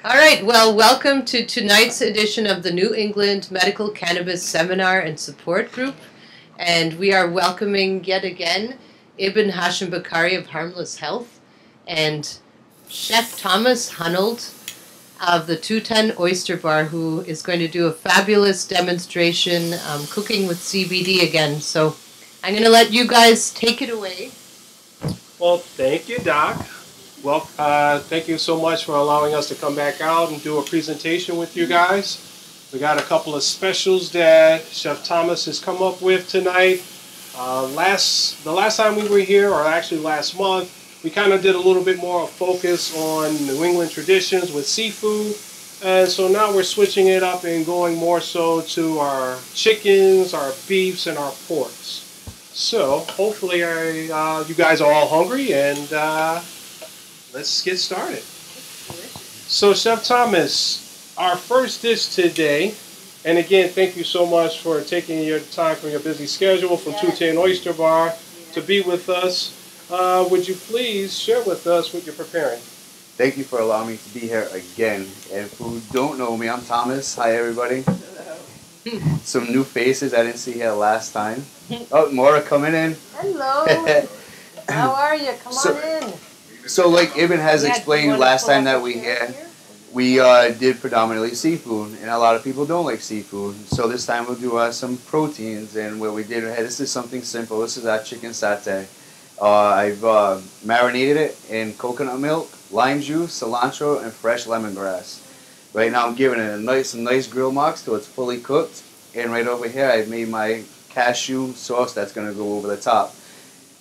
All right, well, welcome to tonight's edition of the New England Medical Cannabis Seminar and Support Group. And we are welcoming yet again Ibn-Hashim Bakari of Harmless Health and Chef Thomas Hunold of the TwoTen Oyster Bar, who is going to do a fabulous demonstration cooking with CBD again. So I'm going to let you guys take it away. Well, thank you, Doc. Well, thank you so much for allowing us to come back out and do a presentation with you guys. We got a couple of specials that Chef Thomas has come up with tonight. The last time we were here, or actually last month, we kind of did a little bit more focus on New England traditions with seafood. And so now we're switching it up and going more so to our chickens, our beefs, and our porks. So hopefully you guys are all hungry, and let's get started. So Chef Thomas, our first dish today, and again, thank you so much for taking your time from your busy schedule from TwoTen Oyster Bar to be with us. Would you please share with us what you're preparing? Thank you for allowing me to be here again. And for who don't know me, I'm Thomas. Hi, everybody. Hello. Some new faces I didn't see here last time. Oh, Maura coming in. Hello. How are you? Come on in. So like Ibn has explained last time that we did predominantly seafood, and a lot of people don't like seafood. So this time we'll do some proteins, and what we did, this is something simple. This is our chicken satay. I've marinated it in coconut milk, lime juice, cilantro, and fresh lemongrass. Right now I'm giving it some nice grill marks till it's fully cooked. And right over here I've made my cashew sauce that's going to go over the top.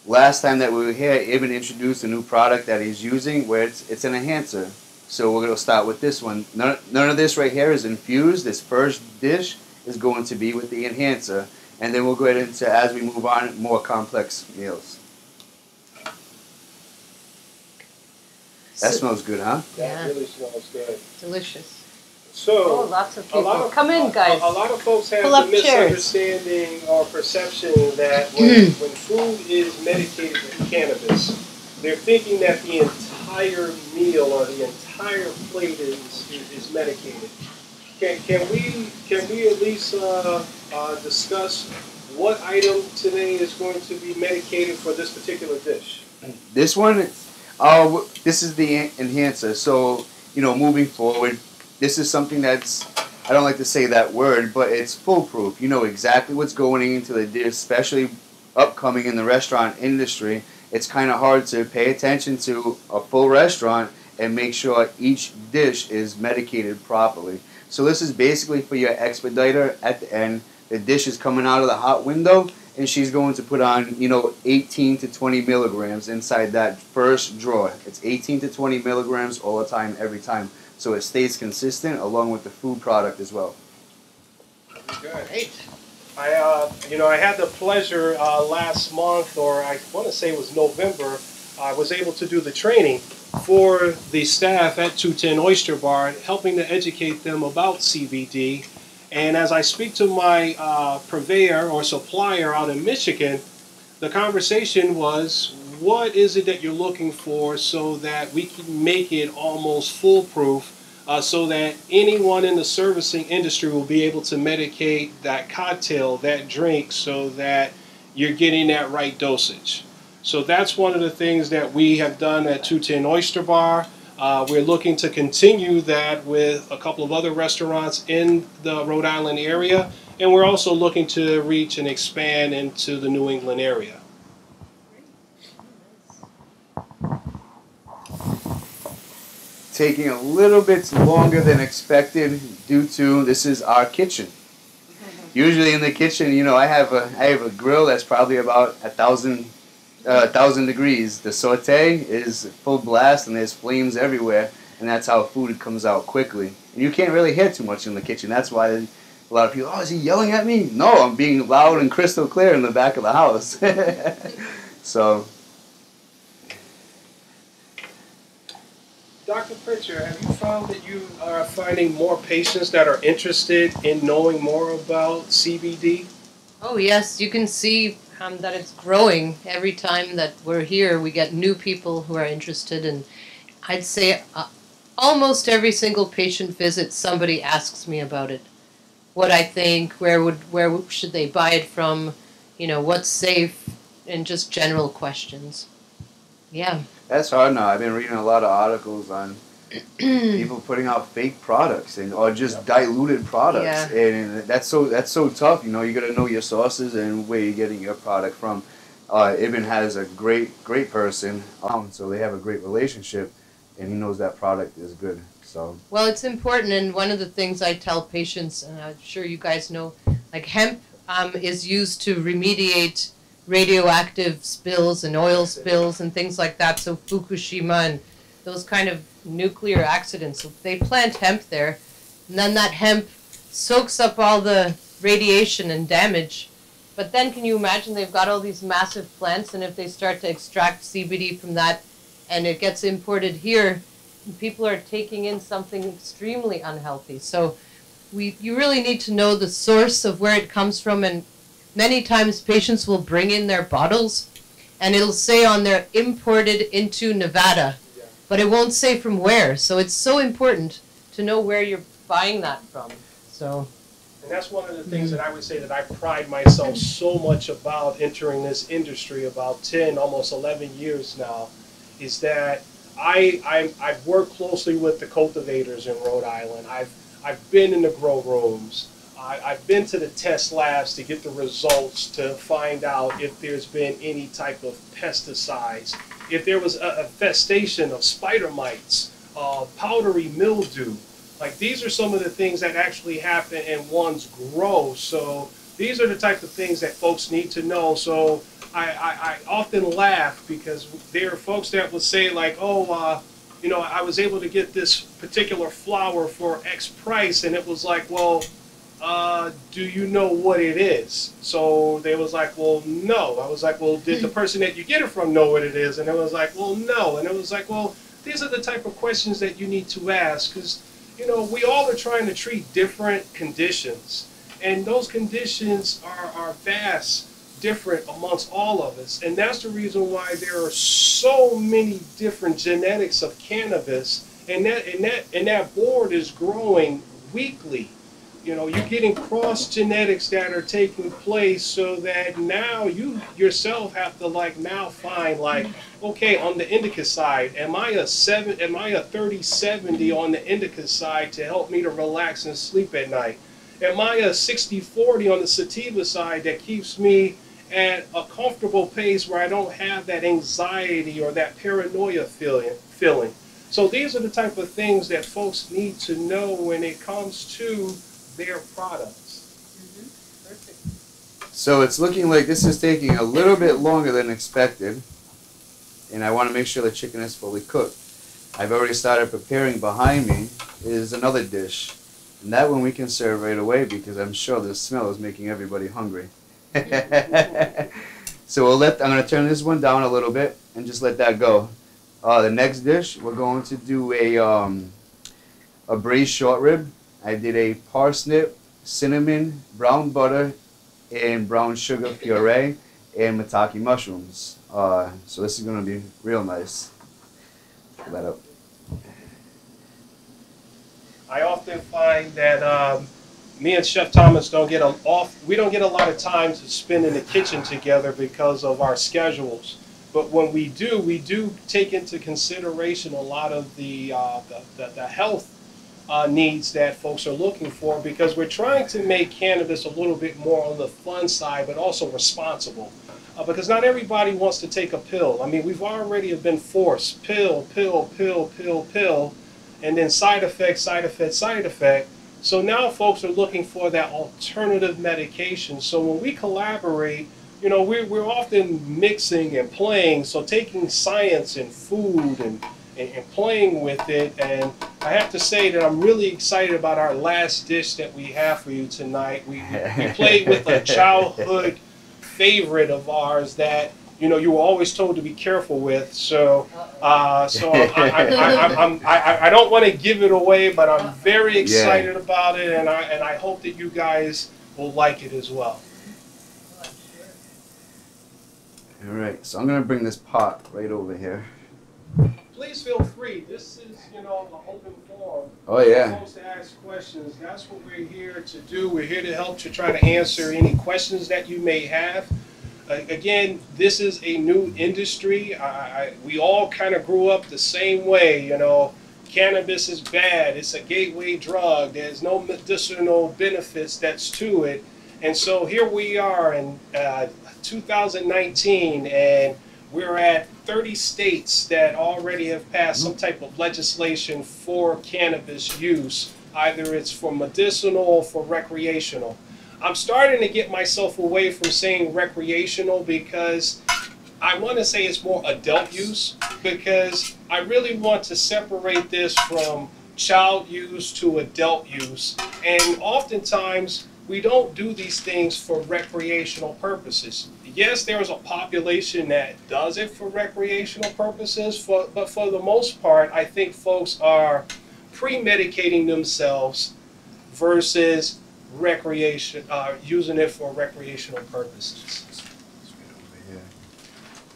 Last time that we were here, Ibn introduced a new product that he's using where it's an enhancer. So we're going to start with this one. None of this right here is infused. This first dish is going to be with the enhancer. And then we'll go ahead into, as we move on, more complex meals. That smells good, huh? That really smells good. Delicious. So, lots of people. Come in, guys. A lot of folks have the misunderstanding or perception that when food is medicated with cannabis, they're thinking that the entire meal or the entire plate is medicated. Can we at least discuss what item today is going to be medicated for this particular dish? This one, this is the enhancer. So, moving forward, this is something that's, I don't like to say that word, but it's foolproof. You know exactly what's going into the dish, especially upcoming in the restaurant industry. It's kind of hard to pay attention to a full restaurant and make sure each dish is medicated properly. So this is basically for your expediter at the end. The dish is coming out of the hot window, and she's going to put on, 18 to 20 milligrams inside that first drawer. It's 18 to 20 milligrams all the time, every time. So it stays consistent along with the food product as well. Good. Great. I had the pleasure last month, or I want to say it was November, I was able to do the training for the staff at TwoTen Oyster Bar, helping to educate them about CBD. And as I speak to my purveyor or supplier out in Michigan, the conversation was, what is it that you're looking for so that we can make it almost foolproof so that anyone in the servicing industry will be able to medicate that cocktail, that drink, so that you're getting that right dosage. So that's one of the things that we have done at TwoTen Oyster Bar. We're looking to continue that with a couple of other restaurants in the Rhode Island area, and we're also looking to reach and expand into the New England area. Taking a little bit longer than expected due to this is our kitchen. Usually in the kitchen, I have a grill that's probably about 1,000 degrees. The saute is full blast and there's flames everywhere, and that's how food comes out quickly. And you can't really hear too much in the kitchen. That's why a lot of people, is he yelling at me? No, I'm being loud and crystal clear in the back of the house. So. Dr. Pecher, have you found that you are finding more patients that are interested in knowing more about CBD? Oh yes, you can see that it's growing. Every time that we're here, we get new people who are interested, and I'd say almost every single patient visit, somebody asks me about it. What I think, where should they buy it from, you know, what's safe, and just general questions. Yeah. That's hard now. I've been reading a lot of articles on people putting out fake products or just diluted products, and that's so tough. You know, you got to know your sources and where you're getting your product from. Ibn has a great person, so they have a great relationship, and he knows that product is good. So well, it's important, and one of the things I tell patients, and I'm sure you guys know, like hemp is used to remediate radioactive spills and oil spills and things like that. So Fukushima and those kind of nuclear accidents. So they plant hemp there, and then that hemp soaks up all the radiation and damage. But then can you imagine they've got all these massive plants, and if they start to extract CBD from that and it gets imported here, people are taking in something extremely unhealthy. So you really need to know the source of where it comes from, and many times patients will bring in their bottles and it'll say on there imported into Nevada, but it won't say from where. So it's so important to know where you're buying that from. So. And that's one of the things that I would say that I pride myself so much about entering this industry about 10, almost 11 years now, is that I've worked closely with the cultivators in Rhode Island. I've been in the grow rooms. I've been to the test labs to get the results to find out if there's been any type of pesticides, if there was a infestation of spider mites, powdery mildew. Like, these are some of the things that actually happen in one's grow. So these are the type of things that folks need to know. So I often laugh because there are folks that would say like, oh, you know, I was able to get this particular flower for X price, and it was like, well, do you know what it is? So they was like, well, no. I was like, well, did the person that you get it from know what it is? And it was like, well, no. And it was like, well, these are the type of questions that you need to ask, because, you know, we all are trying to treat different conditions, and those conditions are vast, different amongst all of us, and that's the reason why there are so many different genetics of cannabis, and that board is growing weekly. You know, you're getting cross genetics that are taking place, so that now you yourself have to like now find like, okay, on the indica side, am I a 30-70 on the indica side to help me to relax and sleep at night? Am I a 60-40 on the sativa side that keeps me at a comfortable pace where I don't have that anxiety or that paranoia feeling? So these are the type of things that folks need to know when it comes to their products. Perfect. So it's looking like this is taking a little bit longer than expected, and I want to make sure the chicken is fully cooked. I've already started preparing. Behind me is another dish, and that one we can serve right away because I'm sure the smell is making everybody hungry. So I'm going to turn this one down a little bit and just let that go. The next dish, we're going to do a braised short rib. I did a parsnip, cinnamon, brown butter, and brown sugar puree, and maitake mushrooms. So this is going to be real nice. Pull that up. I often find that me and Chef Thomas we don't get a lot of time to spend in the kitchen together because of our schedules. But when we do take into consideration a lot of the health needs that folks are looking for, because we're trying to make cannabis a little bit more on the fun side, but also responsible. Because not everybody wants to take a pill. I mean, we've already been forced pill, and then side effect. So now folks are looking for that alternative medication. So when we collaborate, you know, we're often mixing and playing. So taking science and food and playing with it. And I have to say that I'm really excited about our last dish that we have for you tonight. We played with a childhood favorite of ours that, you know, you were always told to be careful with. So, I don't want to give it away, but I'm very excited about it, and I hope that you guys will like it as well. All right, so I'm gonna bring this pot right over here. please feel free. This is, you know, an open forum. Oh, yeah. Folks to ask questions. That's what we're here to do. We're here to help to try to answer any questions that you may have. Again, this is a new industry. We all kind of grew up the same way, you know. Cannabis is bad. It's a gateway drug. There's no medicinal benefits that's to it. And so here we are in 2019, and we're at 30 states that already have passed some type of legislation for cannabis use. Either it's for medicinal or for recreational. I'm starting to get myself away from saying recreational because I want to say it's more adult use, because I really want to separate this from child use to adult use. And oftentimes, we don't do these things for recreational purposes. Yes, there's a population that does it for recreational purposes, but for the most part, I think folks are pre-medicating themselves versus using it for recreational purposes.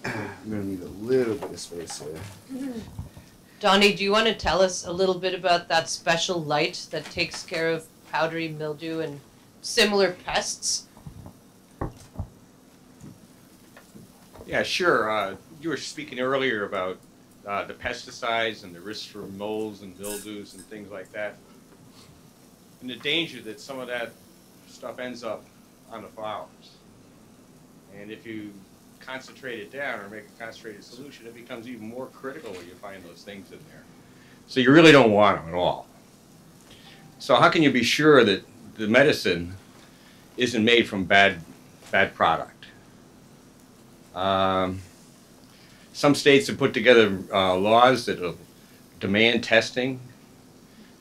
I'm going to need a little bit of space here. Donnie, do you want to tell us a little bit about that special light that takes care of powdery mildew and similar pests? Yeah, sure. You were speaking earlier about the pesticides and the risks for molds and mildews and things like that, and the danger that some of that stuff ends up on the flowers. And if you concentrate it down or make a concentrated solution, it becomes even more critical when you find those things in there. So you really don't want them at all. So how can you be sure that the medicine isn't made from bad product? Some states have put together laws that demand testing.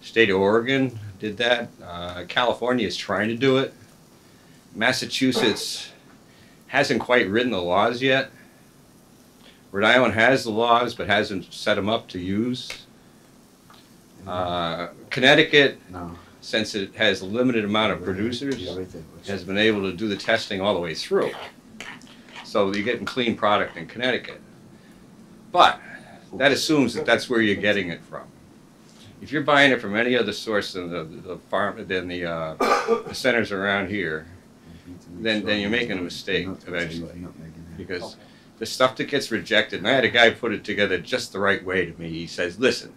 State of Oregon did that. California is trying to do it. Massachusetts hasn't quite written the laws yet. Rhode Island has the laws but hasn't set them up to use. Connecticut, No. since it has a limited amount of producers, has been able to do the testing all the way through. So you're getting clean product in Connecticut. But that assumes that that's where you're getting it from. If you're buying it from any other source than the farm, than the centers around here, then you're making a mistake eventually. Because the stuff that gets rejected, and I had a guy put it together just the right way to me. He says, listen,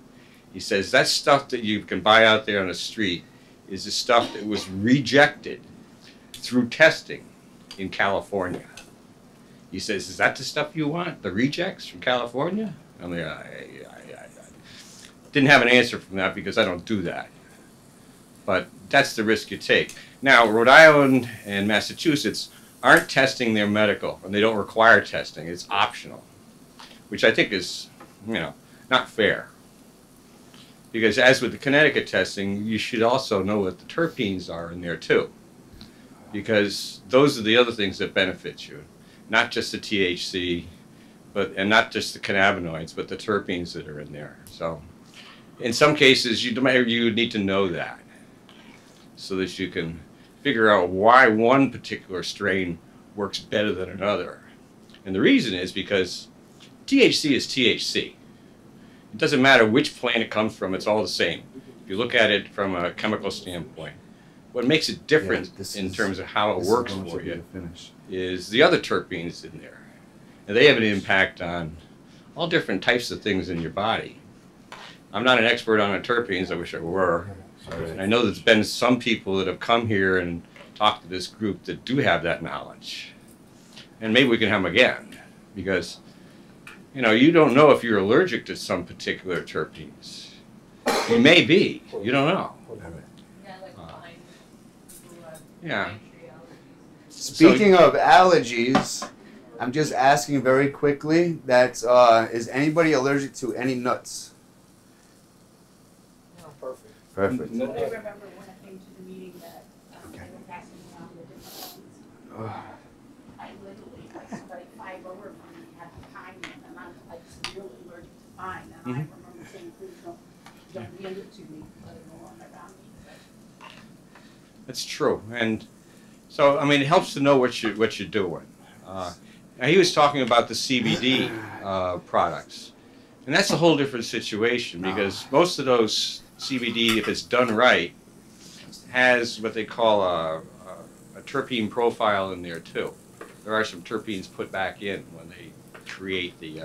he says, that stuff that you can buy out there on the street is the stuff that was rejected through testing in California. He says, is that the stuff you want, the rejects from California? I mean, I didn't have an answer from that because I don't do that. But that's the risk you take. Now, Rhode Island and Massachusetts aren't testing their medical, and they don't require testing. It's optional, which I think is, you know, not fair. Because as with the Connecticut testing, you should also know what the terpenes are in there too. Because those are the other things that benefit you. Not just the THC, and not just the cannabinoids, but the terpenes that are in there. So in some cases, you need to know that so that you can figure out why one particular strain works better than another. And the reason is because THC is THC. It doesn't matter which plant it comes from, it's all the same. If you look at it from a chemical standpoint. What makes it different in terms of how it works for you is the other terpenes in there. And they have an impact on all different types of things in your body. I'm not an expert on the terpenes, I wish I were. And I know there's been some people that have come here and talked to this group that do have that knowledge. And maybe we can have them again, because you know, you don't know if you're allergic to some particular terpenes. You may be, you don't know. Yeah. Speaking of allergies, I'm just asking very quickly that is anybody allergic to any nuts? No. Perfect. Perfect. I remember when I came to the meeting that they were passing around the different ones. I literally, like somebody 5 over from me had pine, and I'm like severely allergic to pine, and I remember saying, please don't hand it to me, let it go on around me. But That's true, and so I mean it helps to know what you're doing. Now he was talking about the CBD products. And that's a whole different situation because most of those CBD, if it's done right, has what they call a terpene profile in there too. There are some terpenes put back in when they create the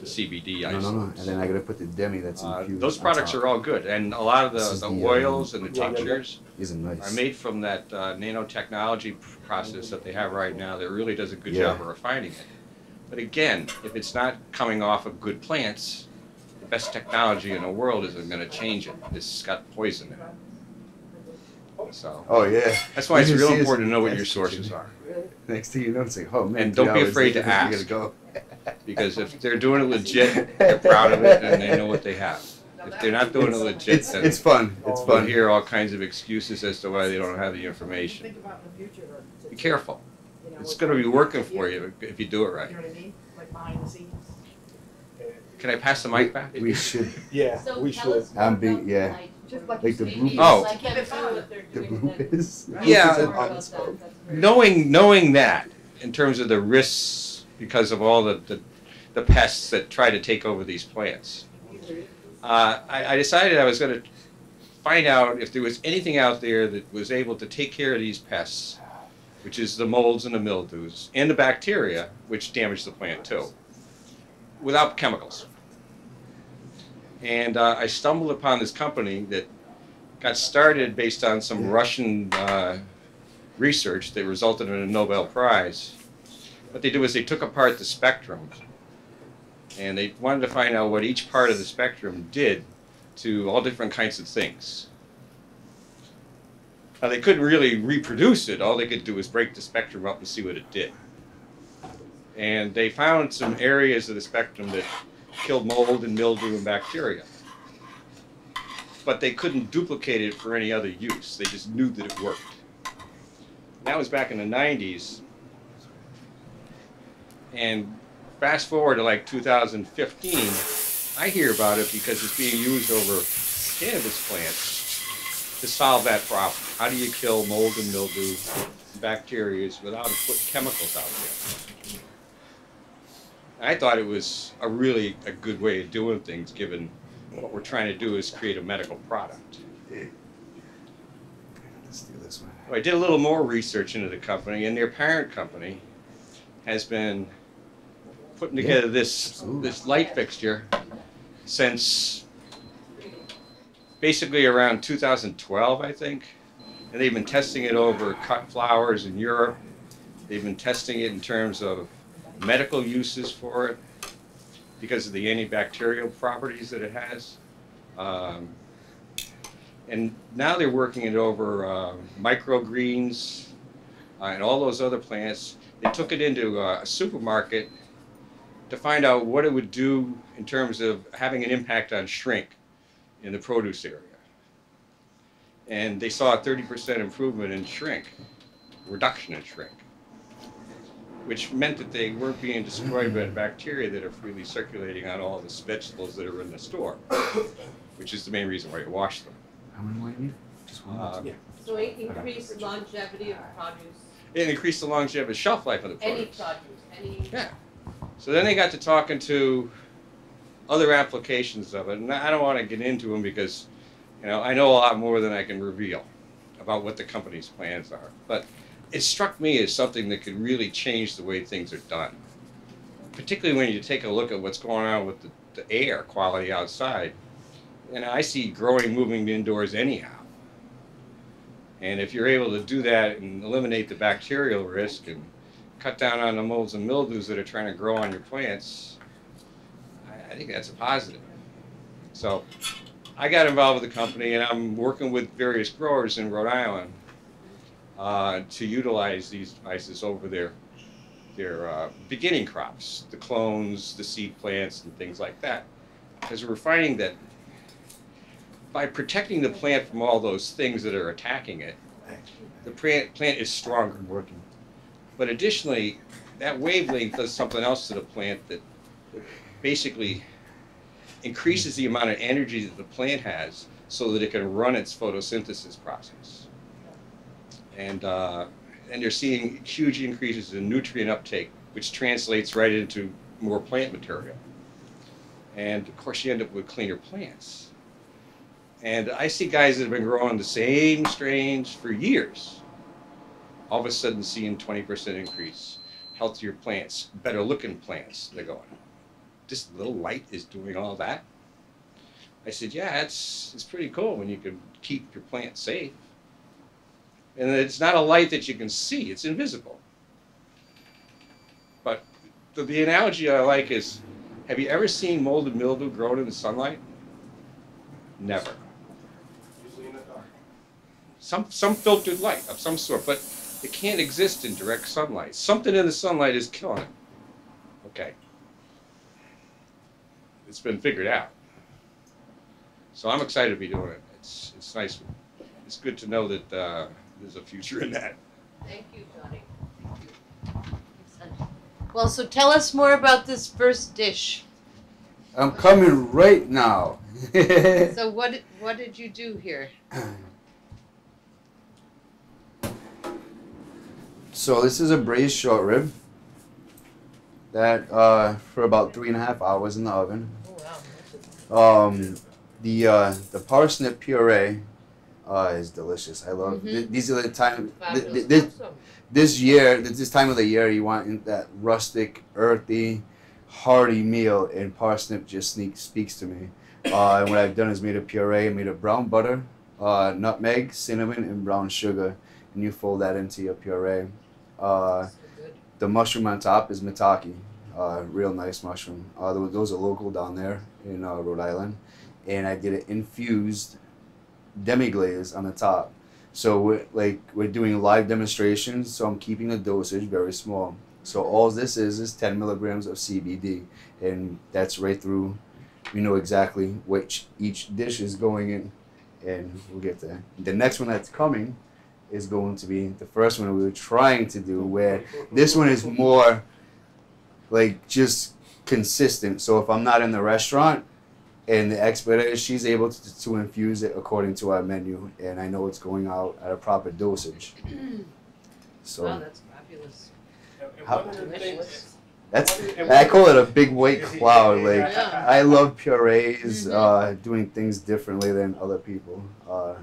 CBD isolates. No. And then I gotta put the demi that's infused. Those products are all good, and a lot of the oils and the tinctures nice. are made from that nanotechnology process that they have right now that really does a good job of refining it. But again, if it's not coming off of good plants, the best technology in the world isn't going to change it. It's got poison in it. So. Oh yeah. That's why it's real important to know what your sources are. Next thing you know, it's like, oh man. And don't be afraid to ask. Because if they're doing it legit, they're proud of it and they know what they have. If they're not doing it legit, then it's fun. It's fun. You hear all kinds of excuses as to why they don't have the information. Be careful. It's going to be working for you if you do it right. You know what I mean? Like behind the scenes. Can I pass the mic back? We should. Yeah, So we tell should. us more about, yeah. Just like Like the maybe group. Oh. like Kevin found what they're The doing group then. is. Yeah. It's More on about the that. stove. That's very- Knowing that in terms of the risks because of all the pests that try to take over these plants, I decided I was going to find out if there was anything out there that was able to take care of these pests, which is the molds and the mildews and the bacteria, which damage the plant too, without chemicals. And I stumbled upon this company that got started based on some Russian research that resulted in a Nobel Prize. What they did was they took apart the spectrum, and they wanted to find out what each part of the spectrum did to all different kinds of things. Now, they couldn't really reproduce it. All they could do was break the spectrum up and see what it did. And they found some areas of the spectrum that killed mold and mildew and bacteria. But they couldn't duplicate it for any other use. They just knew that it worked. That was back in the 90s. And fast forward to like 2015, I hear about it because it's being used over cannabis plants to solve that problem. How do you kill mold and mildew and bacteria without putting chemicals out there? I thought it was a really good way of doing things, given what we're trying to do is create a medical product. Let's do this one. I did a little more research into the company, and their parent company has been putting together this light fixture since basically around 2012, I think. And they've been testing it over cut flowers in Europe. They've been testing it in terms of medical uses for it because of the antibacterial properties that it has. And now they're working it over microgreens and all those other plants. They took it into a supermarket to find out what it would do in terms of having an impact on shrink in the produce area. And they saw a 30% improvement in shrink, reduction in shrink, which meant that they weren't being destroyed by bacteria that are freely circulating on all the vegetables that are in the store, which is the main reason why you wash them. How many more you need? Just one. Yeah. So it increased longevity of produce. It increased the longevity, shelf life of the Any produce. produce, any. Yeah. So then they got to talking to other applications of it, and I don't want to get into them because, you know, I know a lot more than I can reveal about what the company's plans are. But it struck me as something that could really change the way things are done, particularly when you take a look at what's going on with the air quality outside. And I see growing, moving indoors anyhow. And if you're able to do that and eliminate the bacterial risk and cut down on the molds and mildews that are trying to grow on your plants, I think that's a positive. So I got involved with the company, and I'm working with various growers in Rhode Island to utilize these devices over their beginning crops, the clones, the seed plants, and things like that. Because we're finding that by protecting the plant from all those things that are attacking it, the plant is stronger. But additionally, that wavelength does something else to the plant that basically increases the amount of energy that the plant has so that it can run its photosynthesis process. And they're seeing huge increases in nutrient uptake, which translates right into more plant material. And of course you end up with cleaner plants. And I see guys that have been growing the same strains for years, all of a sudden seeing 20% increase, healthier plants, better looking plants. They're going, this little light is doing all that? I said, yeah, it's pretty cool when you can keep your plant safe. And it's not a light that you can see, it's invisible. But the analogy I like is, have you ever seen mold and mildew growing in the sunlight? Never. Usually in the dark. Some filtered light of some sort, but it can't exist in direct sunlight. Something in the sunlight is killing it. Okay. It's been figured out. So I'm excited to be doing it. It's nice. It's good to know that there's a future in that. Thank you, Johnny. Thank you. Well, so tell us more about this first dish. I'm coming right now. So what did you do here? So this is a braised short rib that for about 3.5 hours in the oven. Oh, wow. The parsnip puree is delicious. I love these are the time. This time of the year, you want that rustic, earthy, hearty meal, and parsnip just speaks to me. And what I've done is made a puree, made a brown butter, nutmeg, cinnamon, and brown sugar, and you fold that into your puree. The mushroom on top is maitake, real nice mushroom. Those are local down there in Rhode Island, and I did it infused demi-glaze on the top. So we're doing live demonstrations, so I'm keeping the dosage very small. So all this is 10 milligrams of CBD, and that's right through. We know exactly which each dish is going in, and we'll get there. The next one that's coming is going to be the first one we were trying to do, where this one is more like just consistent. So if I'm not in the restaurant, and the expert, she's able to infuse it according to our menu, and I know it's going out at a proper dosage. So wow, that's fabulous. I call it a big white cloud. Like I love purees, doing things differently than other people, or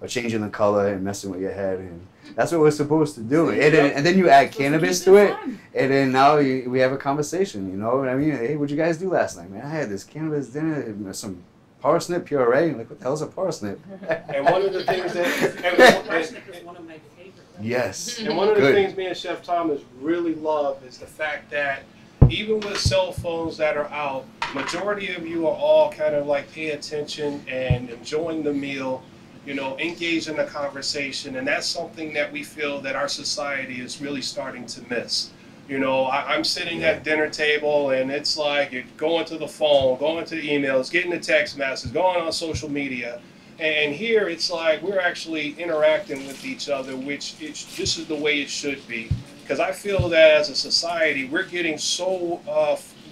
changing the color and messing with your head, and that's what we're supposed to do. And then you add cannabis to it, and then now we have a conversation. You know what I mean? Hey, what'd you guys do last night, man? I had this cannabis dinner, some parsnip puree. I'm like, what the hell's a parsnip? And one of the things Parsnip is one of my favorites. Yes. And one of the things me and Chef Thomas really love is the fact that even with cell phones that are out, majority of you are all kind of like pay attention and enjoying the meal, you know, engage in the conversation, and that's something that we feel that our society is really starting to miss. You know, I'm sitting at dinner table, and it's like you're going to the phone, going to emails, getting the text message, going on social media, and here it's like we're actually interacting with each other, which this is the way it should be. Because I feel that as a society, we're getting so,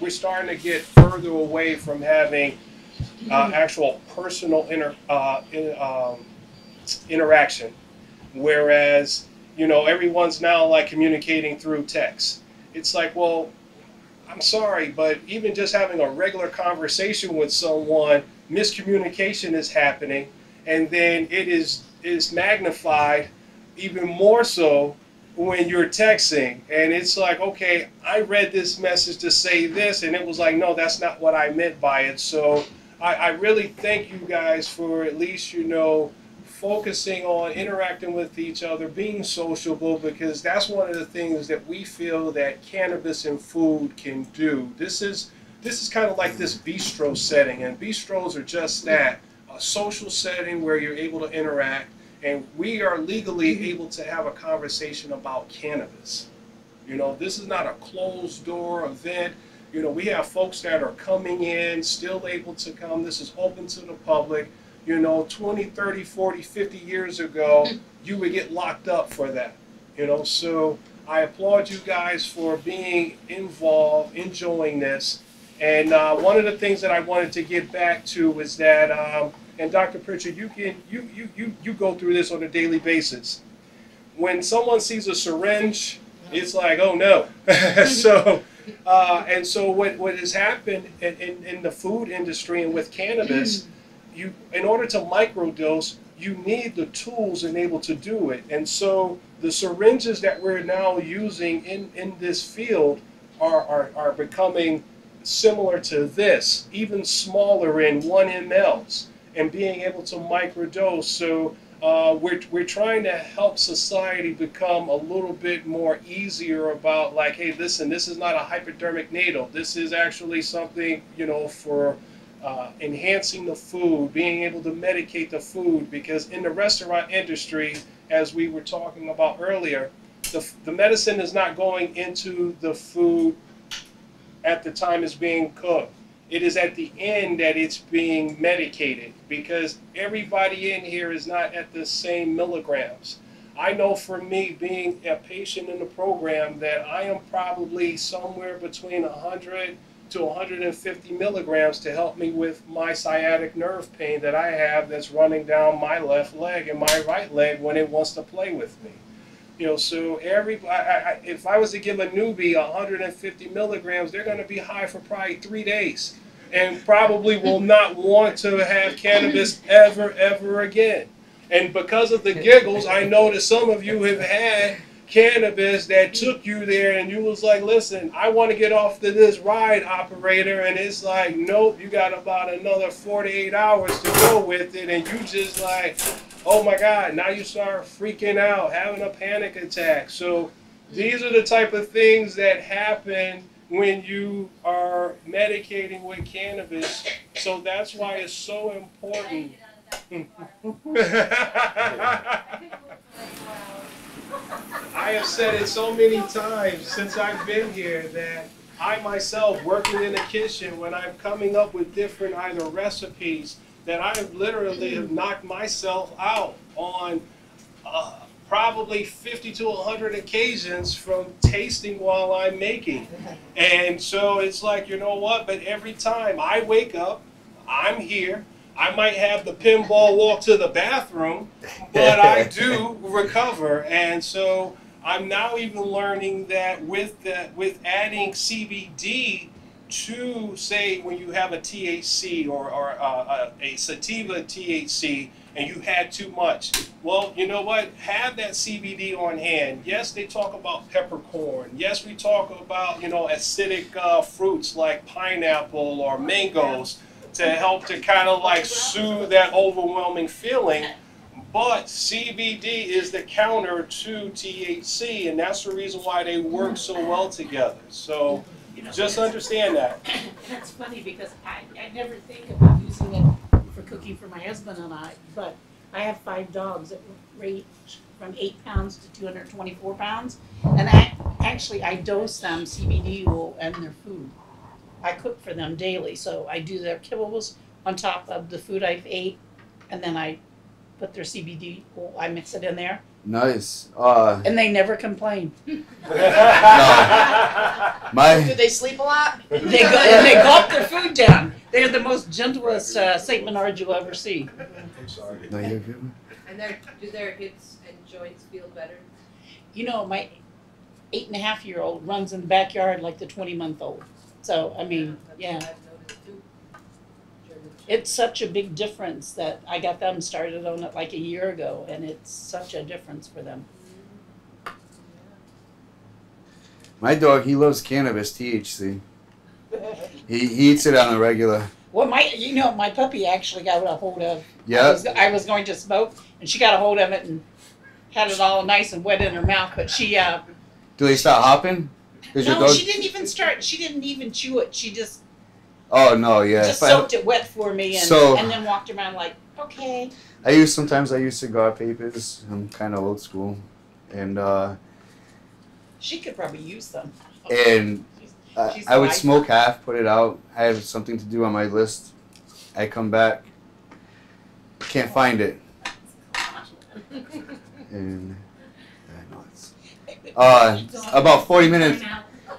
we're starting to get further away from having actual personal interaction, whereas, you know, everyone's now like communicating through text. It's like, well, I'm sorry, but even just having a regular conversation with someone, miscommunication is happening, and then it is magnified even more so when you're texting, and it's like, okay, I read this message to say this, and it was like, no, that's not what I meant by it. So I really thank you guys for at least, you know, focusing on interacting with each other, being sociable, because that's one of the things that we feel that cannabis and food can do. This is kind of like this bistro setting, and bistros are just that, a social setting where you're able to interact, and we are legally able to have a conversation about cannabis. You know, this is not a closed door event. You know, we have folks that are coming in, still able to come. This is open to the public. You know, 20, 30, 40, 50 years ago, you would get locked up for that. You know, so I applaud you guys for being involved, enjoying this. And one of the things that I wanted to get back to was that, and Dr. Pecher, you go through this on a daily basis. When someone sees a syringe, it's like, oh no. So And so what has happened in the food industry and with cannabis, in order to microdose, you need the tools and able to do it. And so the syringes that we're now using in this field are becoming similar to this, even smaller in 1 mLs, and being able to microdose. So we're trying to help society become a little bit more easier about, like, hey, listen, this is not a hypodermic needle. This is actually something, you know, for enhancing the food, being able to medicate the food, because in the restaurant industry, as we were talking about earlier, the medicine is not going into the food at the time it's being cooked. It is at the end that it's being medicated, because everybody in here is not at the same milligrams. I know for me, being a patient in the program, that I am probably somewhere between 100 to 150 milligrams to help me with my sciatic nerve pain that I have that's running down my left leg and my right leg when it wants to play with me. You know, so if I was to give a newbie 150 milligrams, they're going to be high for probably 3 days, and probably will not want to have cannabis ever again. And because of the giggles, I know that some of you have had cannabis that took you there, and you was like, listen, I want to get off to this ride, operator, and it's like, nope, you got about another 48 hours to go with it, and you just like, oh my God, now you start freaking out, having a panic attack. So these are the type of things that happen when you are medicating with cannabis. So that's why it's so important. I have said it so many times since I've been here that I myself, working in the kitchen, when I'm coming up with different either recipes, that I literally have knocked myself out on probably 50 to 100 occasions from tasting while I'm making. And so it's like, you know what, but every time I wake up, I'm here. I might have the pinball walk to the bathroom, but I do recover. And so I'm now even learning that with adding CBD to, say, when you have a THC or a sativa THC and you had too much, well, you know what? Have that CBD on hand. Yes, they talk about peppercorn. Yes, we talk about, you know, acidic fruits like pineapple or mangoes to help to kind of like soothe that overwhelming feeling. But CBD is the counter to THC, and that's the reason why they work so well together. So just understand that. That's funny because I never think about using it for cooking for my husband and I, but I have 5 dogs that range from 8 pounds to 224 pounds, and I dose them CBD oil and their food. I cook for them daily, so I do their kibbles on top of the food I've ate, and then I put their CBD oil, I mix it in there. Nice. And they never complain. No. Do they sleep a lot? They gulp their food down. They're the most gentlest St. Menard you'll ever see. I'm sorry. No, you're good. And do their hips and joints feel better? You know, my 8.5-year-old runs in the backyard like the 20-month-old. So, I mean, yeah. It's such a big difference that I got them started on it like a year ago, and it's such a difference for them. My dog, he loves cannabis, THC. He eats it on the regular. Well, my puppy actually got a hold of. Yeah. I was going to smoke, and she got a hold of it and had it all nice and wet in her mouth. But she. Do they start hopping? No, she didn't even start. She didn't even chew it. She just. Oh no! Yeah. Just soaked it wet for me, and then walked around like, okay. Sometimes I use cigar papers. I'm kind of old school, and. She could probably use them. And I would smoke half, put it out. I have something to do on my list. I come back, can't find it, and about 40 minutes.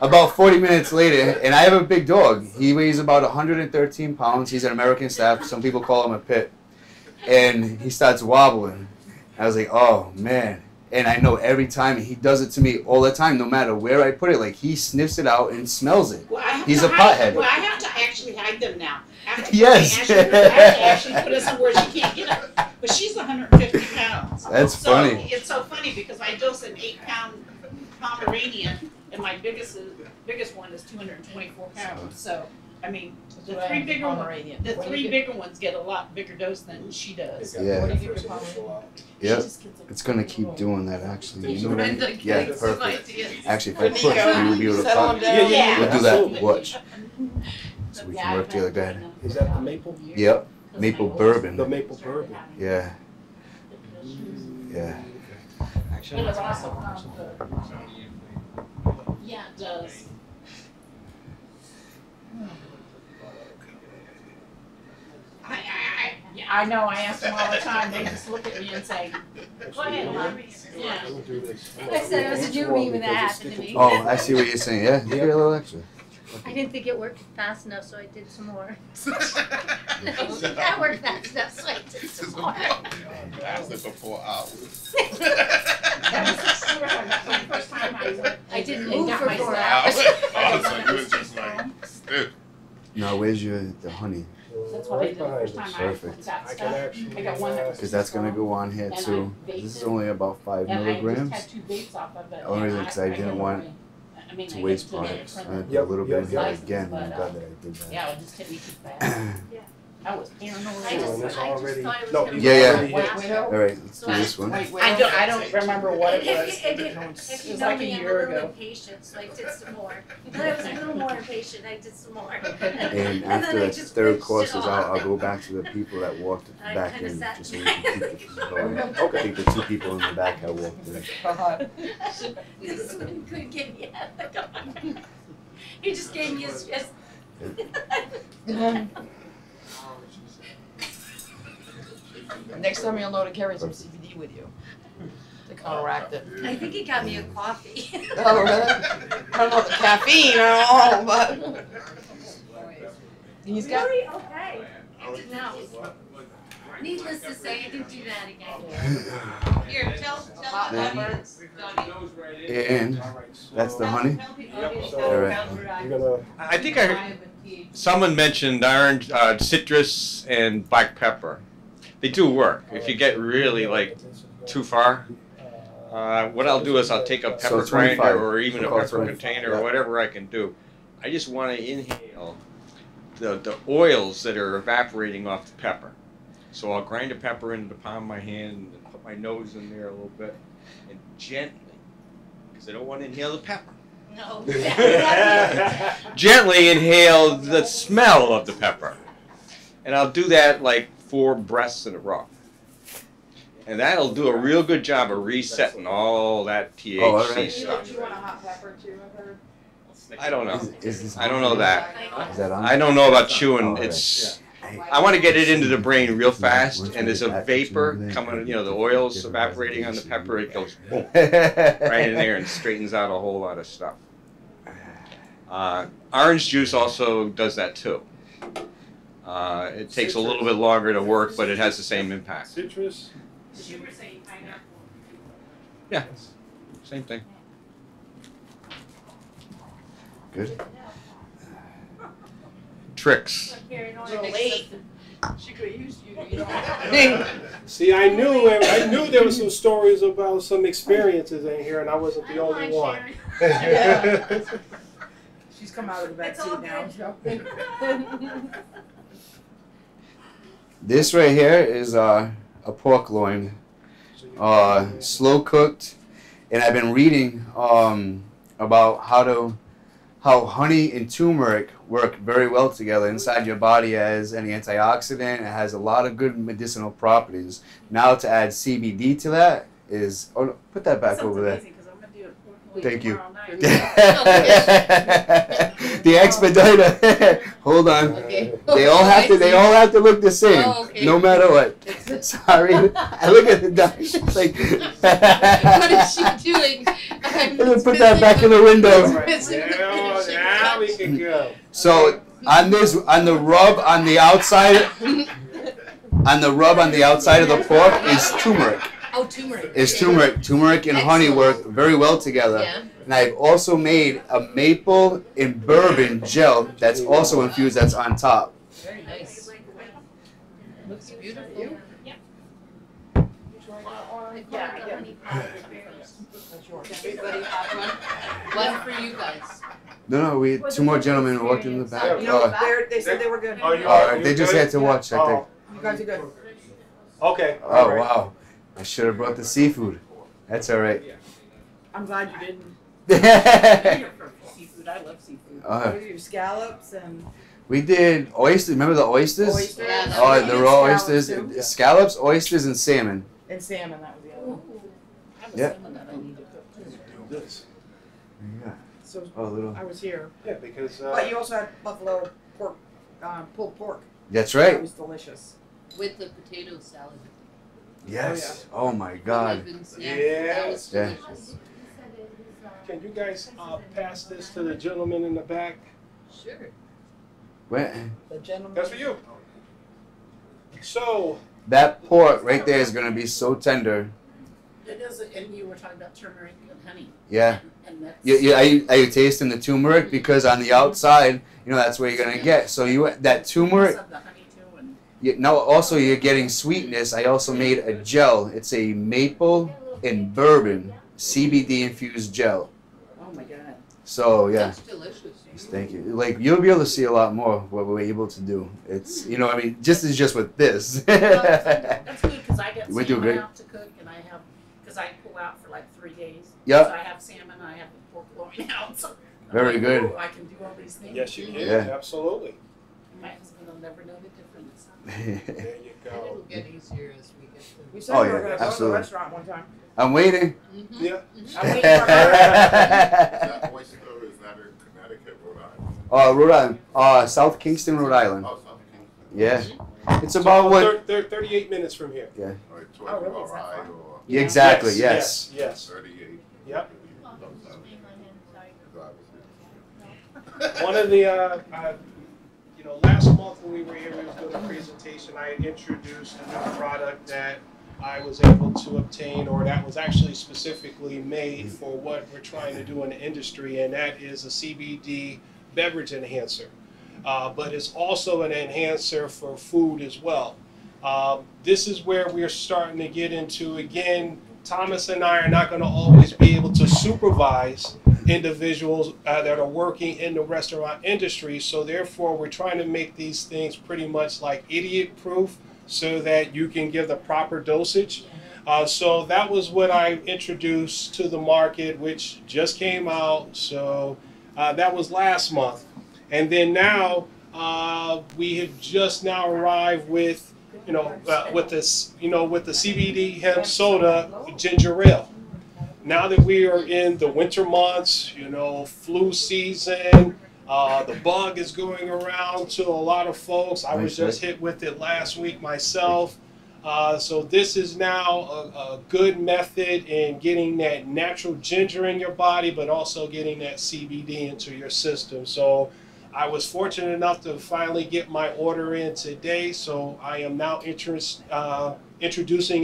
About 40 minutes later, and I have a big dog. He weighs about 113 pounds. He's an American Staff. Some people call him a pit. And he starts wobbling. I was like, oh, man. And I know every time he does it to me all the time, no matter where I put it. Like he sniffs it out and smells it. Well, He's a pothead. Well, I have to actually hide them now. Yes. I have to actually put it somewhere she can't get it. But she's 150 pounds. That's funny. It's so funny because I dose an 8-pound Pomeranian, and my biggest one is 224 pounds. So, I mean, the three bigger ones get a lot bigger dose than she does. Yeah. What do you give your Pomeranian? Yep. It's gonna keep doing that actually. You know what I mean? Yeah, perfect. Actually, if I push, Nico, we would be able to settle pop. him down. Yeah. We'll do that. Watch. So we can work together. Go ahead. Is that the maple? Yep. Maple bourbon. The maple bourbon. Yeah. Yeah. It was awesome. Yeah, it does. I know, I ask them all the time, they just look at me and say, go ahead, Mommy. Yeah. I said it was a new meme when that happened to me. Oh, I see what you're saying. Yeah, you get a little extra. I didn't think it worked fast enough, so I did some more. I don't think that worked fast enough, so I did some more. That was like for 4 hours. That was the first time I didn't and move got for 4 myself. hours. I was like, you was just like stiff. Now, where's the honey? That's what I did the first time Perfect. got I can stuff. actually. I got one that was Because that's gonna go on here And too. I This is baked only about 5 and I just milligrams. had 2 vapes off of it. Only and reason 'cause I didn't give want away. I mean, To I waste get to products. the I'm gonna put a Yep, little bit in here yep. again. But, I'm glad that I did that. Yeah, it just hit me too fast. I was paranoid. I just That's thought already- it was no, gonna Yeah, yeah. already hit. All right, let's do this one. I don't remember what it was. If It you was know like a me, I'm a year little ago. impatient, so I did some more. Then I was a little more impatient, I did some more. And then after I the just third finished course it is all. out, I'll go back to the people that walked I back kinda in, sat- just so we can keep the going. Okay. I think the 2 people in the back that walked in. This one couldn't get me out of the car. He just gave me his fist. Next time you'll know to carry some CBD with you to counteract it. I think he got me a coffee. Oh, really? I don't know the caffeine, I don't know, but he's got. Really? Okay. No. Needless to say, I didn't do that again. Here, tell the audience, Donnie. And that's the honey? Tell the audience All how right. You're gonna. I think I heard someone mentioned orange, citrus, and black pepper. They do work. If you get really like too far, what I'll do is I'll take a pepper 25. grinder or even a Call it pepper 25. container or whatever I can do. I just want to inhale the oils that are evaporating off the pepper. So I'll grind a pepper into the palm of my hand and put my nose in there a little bit and gently, because I don't want to inhale the pepper. No. Gently inhale the smell of the pepper. And I'll do that like 4 breaths in a row. And that'll do a real good job of resetting all that THC Oh, all right. stuff. You want a hot pepper too, I heard? I don't know. Is this I don't know that. Is that on? I don't know about Oh, chewing. all right. It's I want to get it into the brain real fast, and there's a vapor coming, the oils evaporating on the pepper, it goes boom, right in there and straightens out a whole lot of stuff. Orange juice also does that too. It takes a little bit longer to work, but it has the same impact. Citrus. You were saying pineapple. Yeah, same thing. Good. Tricks. She could use you, See, I knew there were some stories about some experiences in here, and I wasn't the only one. Yeah. She's come out of the back It's all seat now. good. So. This right here is a pork loin, slow cooked, and I've been reading about how honey and turmeric work very well together inside your body as an antioxidant. It has a lot of good medicinal properties. Now to add CBD to that is, oh no, put that back over there. Thank you. The expediter. Hold on. Okay. They all have to look the same, Oh, okay. no matter what. Sorry. I look at the doctor. She's like, What is she doing? put that back in the window. Now we can go. So on the rub on the outside of the pork is turmeric. Oh, Oh, turmeric. Is turmeric. Turmeric and honey work very well together. Yeah. And I've also made a maple and bourbon gel that's also infused that's on top. Very nice. Looks beautiful. Everybody have one? One for you guys. No, we had 2 more gentlemen walked in the back. You know, they said they were good. They just had to watch, I think. You guys are good. Okay. Oh, wow. I should have brought the seafood. That's all right. I'm glad you didn't. Seafood, I love seafood. Uh, Your scallops and. We did oysters. Remember the oysters? Oysters. Yeah, Oh, the raw oysters. Too. Scallops, oysters, and salmon. And salmon, that was the other one. Yeah. That I need to cook too. This. Yeah. So Oh, little. I was here. Yeah, because. But you also had buffalo pork, pulled pork. That's That right. was delicious. With the potato salad. Yes. Oh my God. Yeah. That was Yeah. delicious. Can you guys pass this to the gentleman in the back? Sure. When, The gentleman. That's for you. So. that pork right there is gonna be so tender. It is, and you were talking about turmeric and honey. Yeah. And that's. Are you tasting the turmeric? Because on the outside, you know, that's where you're gonna get. So that turmeric. Of the honey too, and No, also you're getting sweetness. I also made a gel. It's a maple and bourbon CBD infused gel. Oh my God. So yeah, That's delicious. thank you. Like you'll be able to see a lot more what we're able to do. It's I mean, just with this. that's good because I get We do salmon great. out to cook, and I have because I pull out for like 3 days. Yep. So I have salmon, I have the pork loin out. So I'm Very like, good. "Ooh, I can do all these things. Yes, you can. Yeah. Absolutely. My husband will never know the difference. There you And it'll go. get easier as we get We to. said Oh, we were yeah, going to go to the absolutely. restaurant one time. I'm waiting. Mhm. Yeah. I'm waiting for her. That oyster, is that in Connecticut, Rhode Island? Rhode Island. South Kingston, Rhode Island. Oh, South Kingston. Yeah. It's about what? 38 minutes from here. Yeah. Or Oh, really? 20 Is that ride far? or Exactly. Yes. Yes. 38. Yep. Sorry. One of the, last month when we were here, we was doing a presentation. I had introduced a new product that I was able to obtain, or that was actually specifically made for what we're trying to do in the industry, and that is a CBD beverage enhancer. But it's also an enhancer for food as well. This is where we're starting to get into, again, Thomas and I are not going to always be able to supervise individuals that are working in the restaurant industry, so therefore we're trying to make these things pretty much like idiot proof so that you can give the proper dosage. So that was what I introduced to the market, which just came out. So that was last month. And then now we have just now arrived with with this, with the CBD hemp soda ginger ale. Now that we are in the winter months, flu season, the bug is going around to a lot of folks. I was just hit with it last week myself. So this is now a good method in getting that natural ginger in your body, but also getting that CBD into your system. So I was fortunate enough to finally get my order in today, so I am now introducing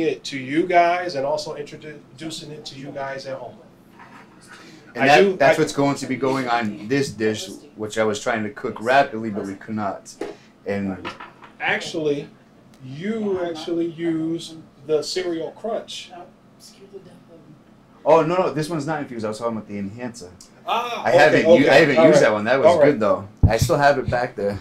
it to you guys and also introducing it to you guys at home. And that's what's going to be going on this dish, which I was trying to cook rapidly, but we could not. And actually, you actually use the cereal crunch. oh no, this one's not infused. I was talking about the enhancer. Ah, I haven't used that one. That was All right. good though. I still have it back there.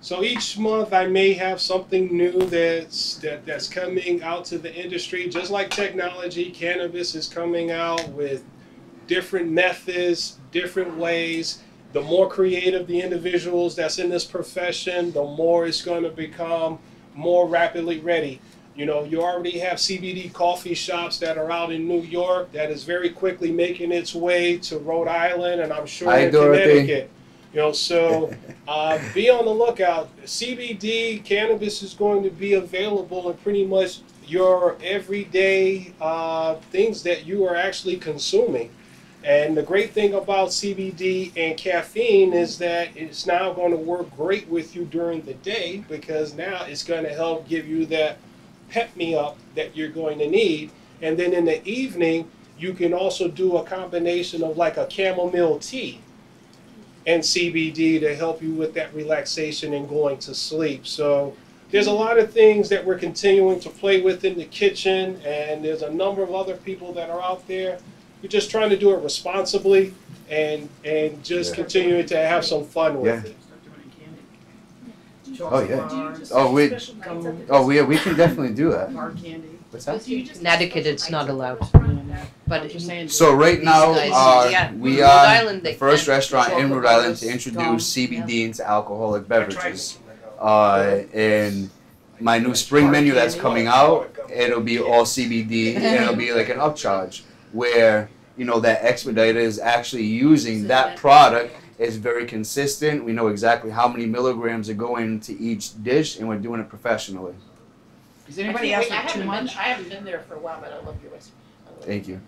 So each month I may have something new that's coming out to the industry. Just like technology, cannabis is coming out with different methods, different ways. The more creative the individuals that's in this profession, the more it's going to become more rapidly ready. You already have CBD coffee shops that are out in New York that is very quickly making its way to Rhode Island, and I'm sure in Connecticut. So be on the lookout. CBD cannabis is going to be available in pretty much your everyday things that you are actually consuming. And the great thing about CBD and caffeine is that it's now going to work great with you during the day, because now it's going to help give you that pep me up that you're going to need. And then in the evening, you can also do a combination of like a chamomile tea and CBD to help you with that relaxation and going to sleep. So there's a lot of things that we're continuing to play with in the kitchen, and there's a number of other people that are out there. We're just trying to do it responsibly and just continuing to have some fun with it. Oh yeah. We can definitely do that. Hard candy. What's that? Connecticut, it's not allowed. But So right now, yeah, we Rhode are Island, the they first can. restaurant in Rhode Island to Gum. introduce CBD into alcoholic beverages. And my new spring menu that's coming out, it'll be all CBD, and it'll be like an upcharge where, you know, that expediter is actually using that product. It's very consistent. We know exactly how many milligrams are going into each dish, and we're doing it professionally. Does anybody ask for too much? I haven't been there for a while, but I love your recipe. Thank you.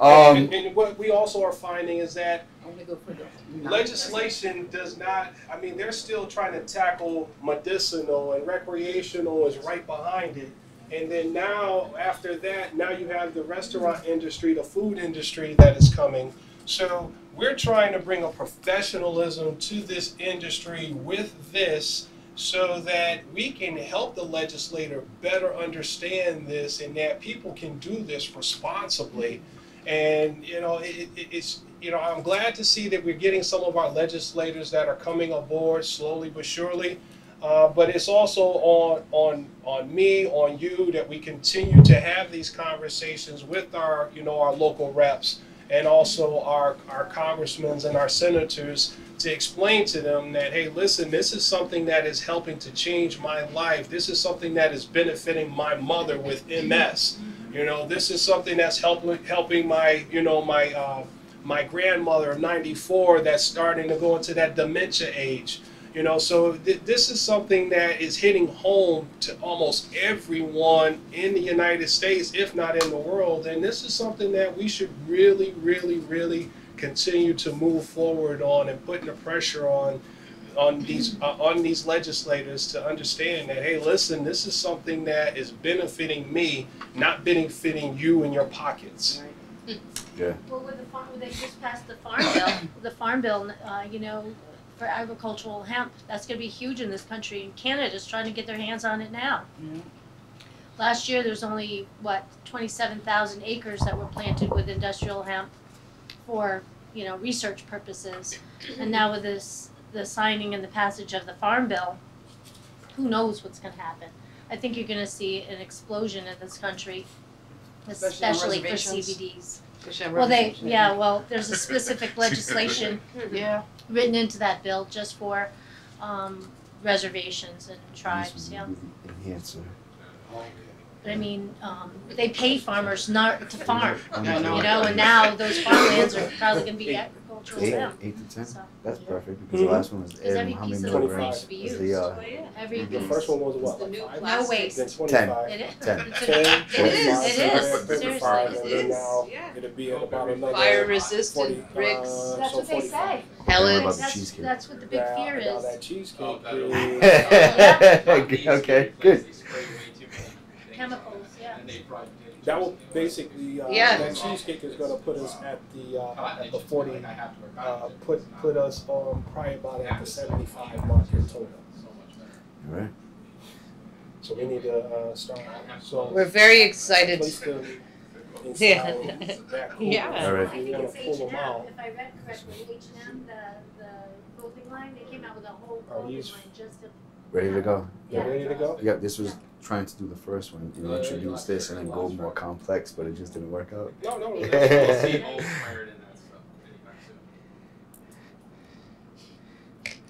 And what we also are finding is that I'm gonna go for the legislation does not, I mean, they're still trying to tackle medicinal, and recreational is right behind it. And then now, after that, now you have the restaurant industry, the food industry that is coming. So we're trying to bring a professionalism to this industry with this, so that we can help the legislator better understand this, and that people can do this responsibly. And, you know, it's, you know, I'm glad to see that we're getting some of our legislators that are coming aboard slowly but surely. But it's also on me, on you, that we continue to have these conversations with our, you know, our local reps, and also our congressmen and our senators, to explain to them that, hey, listen, this is something that is helping to change my life. This is something that is benefiting my mother with MS. You know, this is something that's helping my, you know, my grandmother of 94 that's starting to go into that dementia age. You know, so this is something that is hitting home to almost everyone in the United States, if not in the world. And this is something that we should really, really, really continue to move forward on, and putting the pressure on these legislators to understand that, hey, listen, this is something that is benefiting me, not benefiting you in your pockets. Yeah. Well, with they just passed the farm bill, you know, for agricultural hemp. That's going to be huge in this country, and Canada's trying to get their hands on it now. Yeah. Last year, there's only, 27,000 acres that were planted with industrial hemp for, you know, research purposes. And now with the signing and the passage of the farm bill, who knows what's going to happen. I think you're going to see an explosion in this country, especially for CBDs. Well, there's a specific legislation written into that bill just for reservations and tribes, Enhancer. Okay. But I mean, they pay farmers not to farm, I know. you know, and now those farmlands are probably going to be agricultural hemp. 8 to 10. So, That's perfect, because the last one was because every how piece many of the milligrams fruit to be was used. the Every The piece. first one was what? The Like new 5? plastic. No waste. Then 25. It is. 10. It's 10, It is. 25, Seriously. 55, and It then is. now Yeah. it'll be at about another Fire 40, resistant bricks. That's so what they 45. say. Pellets. About the cheesecake. That's what the big fear Now is. that cheesecake Okay, good. Chemicals, yeah. that will basically Yeah. that cheesecake is going to put us at the 40. Put us on probably about at the 75 mark in total. All right. So we need to start. So We're very excited. place them inside Yeah. that cooler. Yeah. All right. I If you think want it's to pull them H&M, out. if I read correctly, H&M, the clothing line, they came out with a whole Are clothing these- line just to. Ready to go. You ready to go? Yep, this was trying to do the first one, you know, introduce this and then go more complex, but it just didn't work out. No.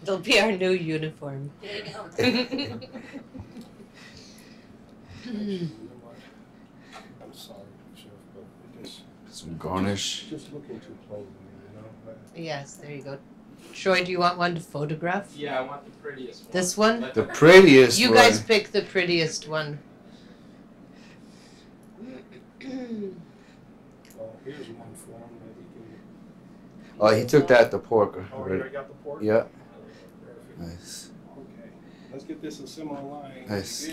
It'll be our new uniform. There you go. I'm sorry, Chef, but Some garnish. just looking too plain to me, you know. But Yes, there you go. Troy, do you want one to photograph? Yeah, I want the prettiest one. This one? The prettiest You one. guys pick the prettiest one. well, here's one form that we can. Oh, he took that the pork. Oh, you already got the pork? Yeah. Perfect. Nice. Okay, let's get this a similar line. Nice.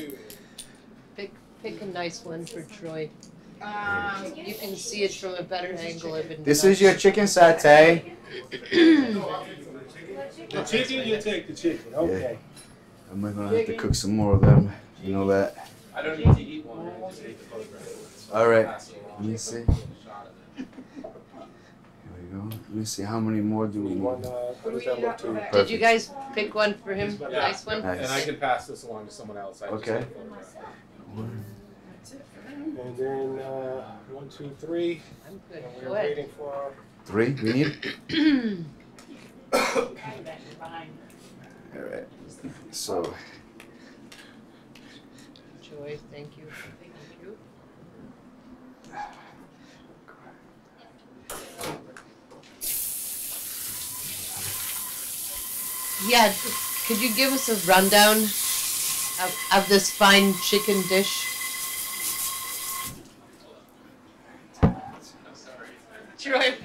Pick pick a nice one for Troy. You can see it from a better angle. This is your chicken satay. The chicken, you take the chicken. Okay. Yeah. I'm gonna have to cook some more of them. You know that. I don't need to eat one. I just ate the photograph. All right. Let me see. Here we go. Let me see. How many more do we need? What does that look to? Did you guys pick one for him? Yeah. Nice one? Nice. And I can pass this along to someone else. I Okay. And then 1, 2, 3. I'm good. And Go we're ahead. waiting for our 3 we need? All right. So. Joy, thank you. Thank you. Yeah, could you give us a rundown of this fine chicken dish? Troy,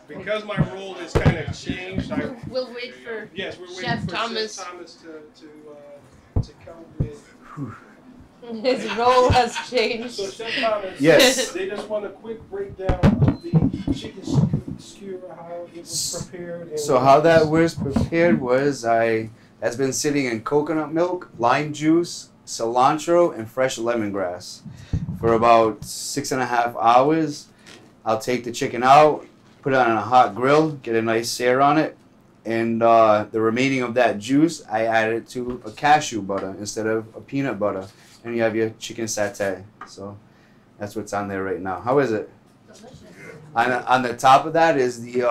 because my role is kind of changed. We'll wait for Yes, we're waiting Chef for Thomas. Chef Thomas to come with. His role has changed. So Chef Thomas, Yes. they just want a quick breakdown of the chicken skewer, how it was prepared. And So how that was prepared was has been sitting in coconut milk, lime juice, cilantro, and fresh lemongrass for about 6.5 hours. I'll take the chicken out, put it on a hot grill, get a nice sear on it, and the remaining of that juice, I add it to a cashew butter instead of a peanut butter, and you have your chicken satay. So that's what's on there right now. How is it? Delicious. On the top of that is the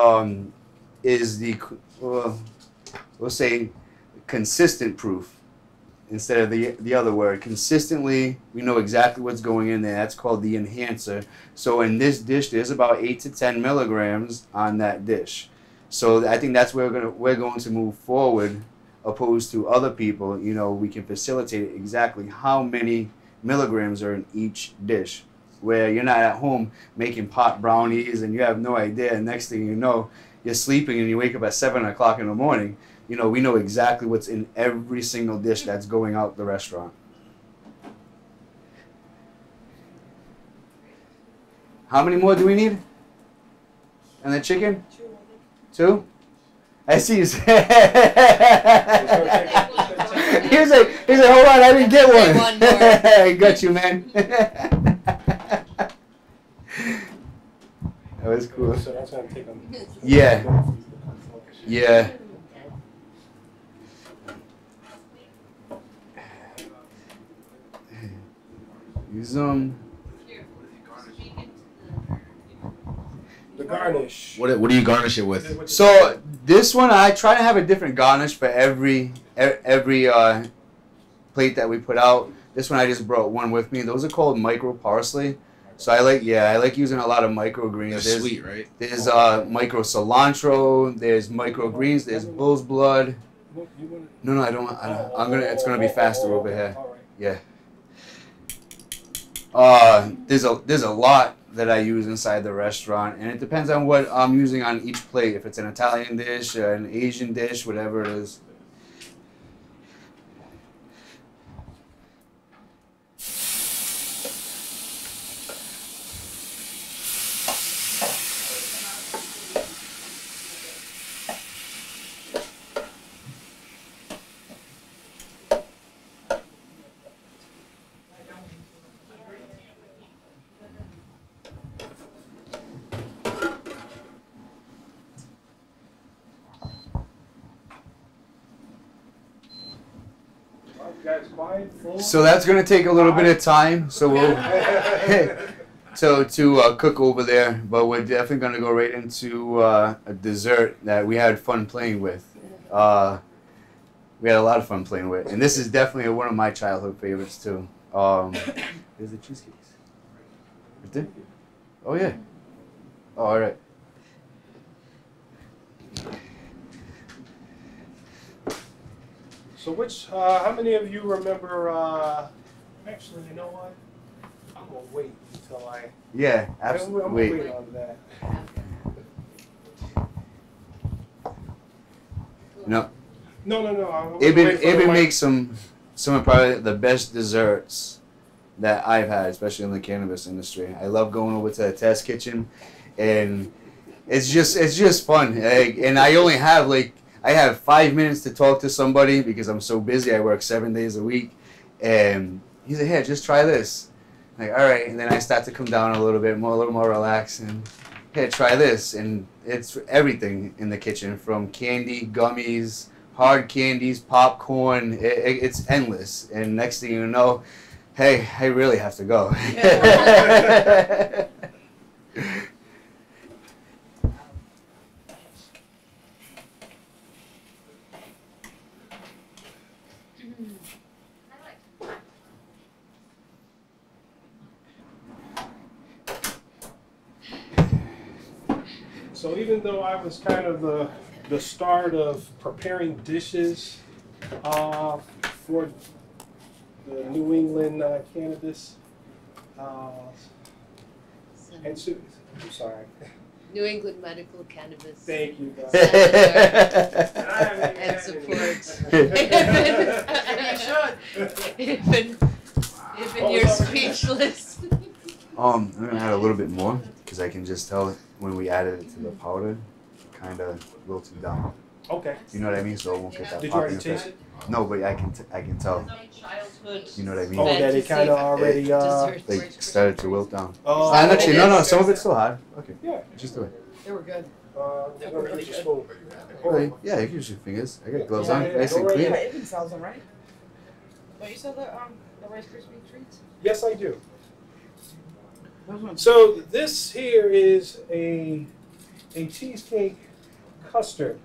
we'll say consistent proof instead of the other word. Consistently, we know exactly what's going in there. That's called the enhancer. So in this dish, there's about 8 to 10 milligrams on that dish. So I think that's where we're going to move forward, opposed to other people. You know, we can facilitate exactly how many milligrams are in each dish, where you're not at home making pot brownies and you have no idea, and next thing you know, you're sleeping and you wake up at 7 o'clock in the morning. You know, we know exactly what's in every single dish that's going out the restaurant. How many more do we need? And the chicken? 2? I see you. He was like, hold on, I didn't get one. One more. I got you, man. That was cool. So that's gonna take them. Yeah. Yeah. Use them. The garnish. What do you garnish it with? So this one, I try to have a different garnish for every plate that we put out. This one I just brought one with me. Those are called micro parsley. So I like using a lot of microgreens. They're sweet, right? There's micro cilantro. There's microgreens. There's bull's blood. No, I don't. It's gonna be faster over here. Yeah. There's a lot that I use inside the restaurant, and it depends on what I'm using on each plate. If it's an Italian dish, an Asian dish, whatever it is. So that's going to take a little bit of time. So we'll to cook over there, but we're definitely going to go right into a dessert that we had fun playing with. We had a lot of fun playing with, and this is definitely one of my childhood favorites too. There's the cheesecakes. Right there? Oh yeah. Oh, all right. So how many of you remember, actually, you know what? I'm going to wait until Yeah, I'm absolutely. going to wait on that. No. No. Ibn makes some some of probably the best desserts that I've had, especially in the cannabis industry. I love going over to the test kitchen, and it's just fun. And I only have I have 5 minutes to talk to somebody because I'm so busy. I work 7 days a week, and he's like, "Hey, just try this." I'm like, all right, and then I start to come down a little little more relaxed, and hey, try this, and it's everything in the kitchen from candy, gummies, hard candies, popcorn. It's endless, and next thing you know, hey, I really have to go. So even though I was kind of the start of preparing dishes for the New England cannabis, and so, I'm sorry. New England Medical Cannabis. Thank you, guys. And support. Even you're speechless. I'm gonna add a little bit more because I can just tell when we added it to the powder, kind of wilted down. Okay. You know what I mean? So it won't get that Did you popping already effect. taste it? No, but I can tell. You know what I mean? Oh, that it kind of already Like started to wilt down. Oh, actually, no. Some of it's still hot. Okay. Yeah. Just do it. They were good. They were really good. Right. Yeah, you can use your fingers. I got gloves on. Yeah, Nice and go right clean. Yeah, Ibn sells them, right? Don't you sell the Rice Krispie treats? Yes, I do. So this here is a cheesecake custard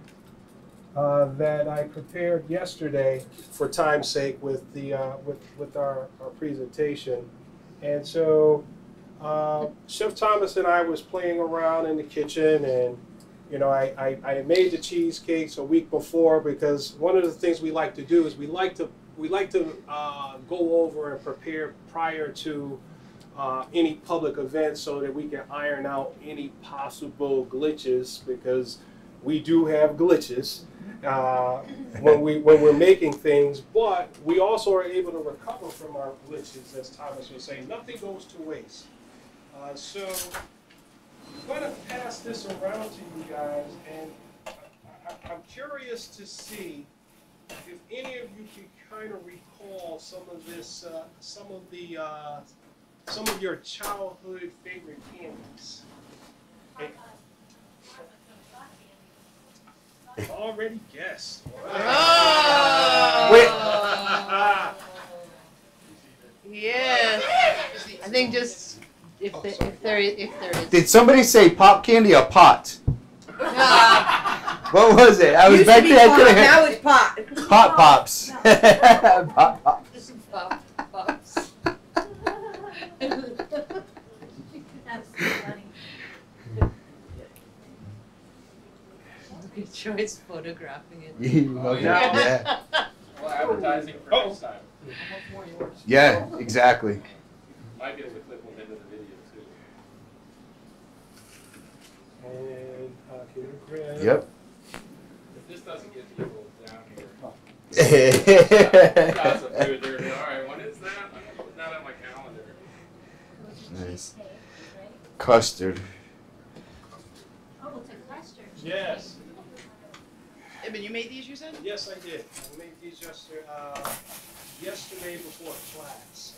that I prepared yesterday for time's sake with the with our presentation, and so Chef Thomas and I was playing around in the kitchen, and you know I made the cheesecakes a week before because one of the things we like to do is we like to go over and prepare prior to any public event so that we can iron out any possible glitches, because we do have glitches when we're making things, but we also are able to recover from our glitches, as Thomas was saying. Nothing goes to waste. So I'm going to pass this around to you guys, and I'm curious to see if any of you can kind of recall some of this, some of your childhood favorite candies. Already guessed. Oh. Wait. Yeah. I think just if there is. Did somebody say pop candy or pot? What was it? I was back there. I couldn't hear. Now it's pot. Pop pops. Pop pops. Pop pops. That's so funny. Good choice photographing it. Yeah. Well, advertising for next time. Yeah, exactly. Might be able to clip one into the video too. And can you grab? Yep. If this doesn't get people down here. Gossip food, they're gonna be, all right, when is that? I'm putting that on my calendar. Nice. Custard. Oh, it's a custard. Yes. Ibn, you made these, you said? Yes, I did. I made these yesterday before class.